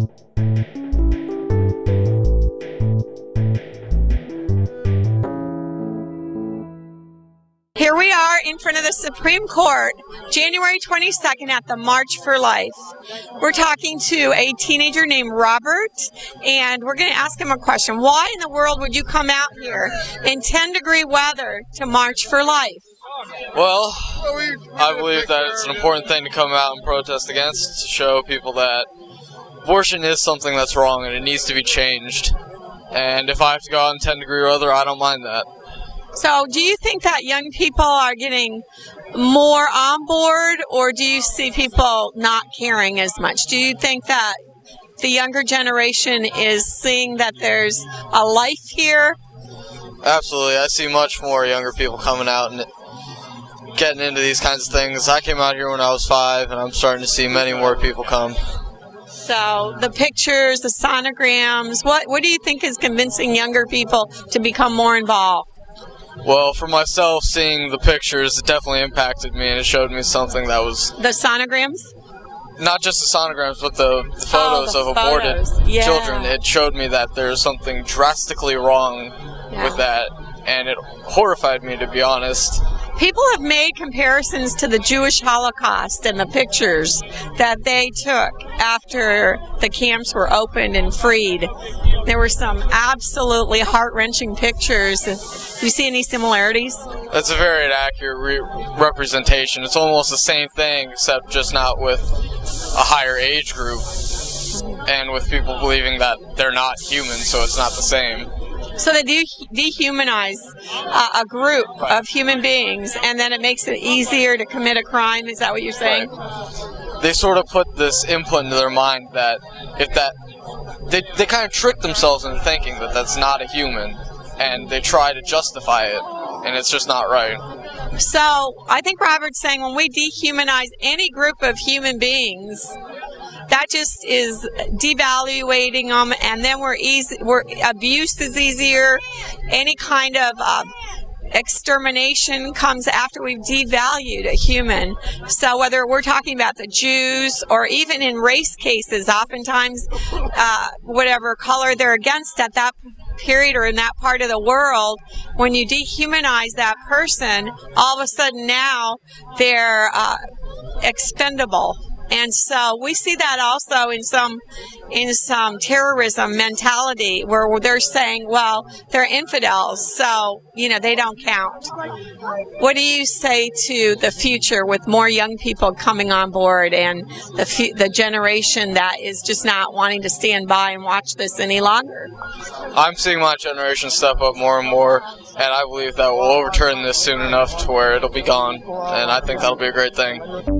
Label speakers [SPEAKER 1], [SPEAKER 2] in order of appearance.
[SPEAKER 1] Here we are in front of the Supreme Court, January 22nd at the March for Life. We're talking to a teenager named Robert, and we're going to ask him a question. Why in the world would you come out here in 10-degree weather to March for Life?
[SPEAKER 2] Well, I believe that it's an important thing to come out and protest against, to show people that abortion is something that's wrong and it needs to be changed. And if I have to go out in 10-degree weather, I don't mind that.
[SPEAKER 1] So do you think that young people are getting more on board, or do you see people not caring as much? Do you think that the younger generation is seeing that there's a life here?
[SPEAKER 2] Absolutely. I see much more younger people coming out and getting into these kinds of things. I came out here when I was 5, and I'm starting to see many more people come.
[SPEAKER 1] So the pictures, the sonograms, what do you think is convincing younger people to become more involved?
[SPEAKER 2] Well, for myself, seeing the pictures, it definitely impacted me, and it showed me something that was...
[SPEAKER 1] The sonograms?
[SPEAKER 2] Not just the sonograms, but the photos of aborted children. It showed me that there's something drastically wrong with that, and it horrified me, to be honest.
[SPEAKER 1] People have made comparisons to the Jewish Holocaust and the pictures that they took after the camps were opened and freed. There were some absolutely heart-wrenching pictures. Do you see any similarities?
[SPEAKER 2] That's a very accurate representation. It's almost the same thing, except just not with a higher age group and with people believing that they're not human, so it's not the same.
[SPEAKER 1] So they dehumanize a group of human beings, and then it makes it easier to commit a crime. Is that what you're saying?
[SPEAKER 2] Right. They sort of put this input into their mind that if that... They kind of trick themselves into thinking that that's not a human, and they try to justify it, and it's just not right.
[SPEAKER 1] So I think Robert's saying when we dehumanize any group of human beings, that just is devaluating them, and then abuse is easier. Any kind of extermination comes after we've devalued a human. So whether we're talking about the Jews or even in race cases, oftentimes whatever color they're against at that period or in that part of the world, when you dehumanize that person, all of a sudden now they're expendable. And so we see that also in some terrorism mentality where they're saying, well, they're infidels, so, they don't count. What do you say to the future with more young people coming on board and the generation that is just not wanting to stand by and watch this any longer?
[SPEAKER 2] I'm seeing my generation step up more and more, and I believe that we'll overturn this soon enough to where it'll be gone, and I think that'll be a great thing.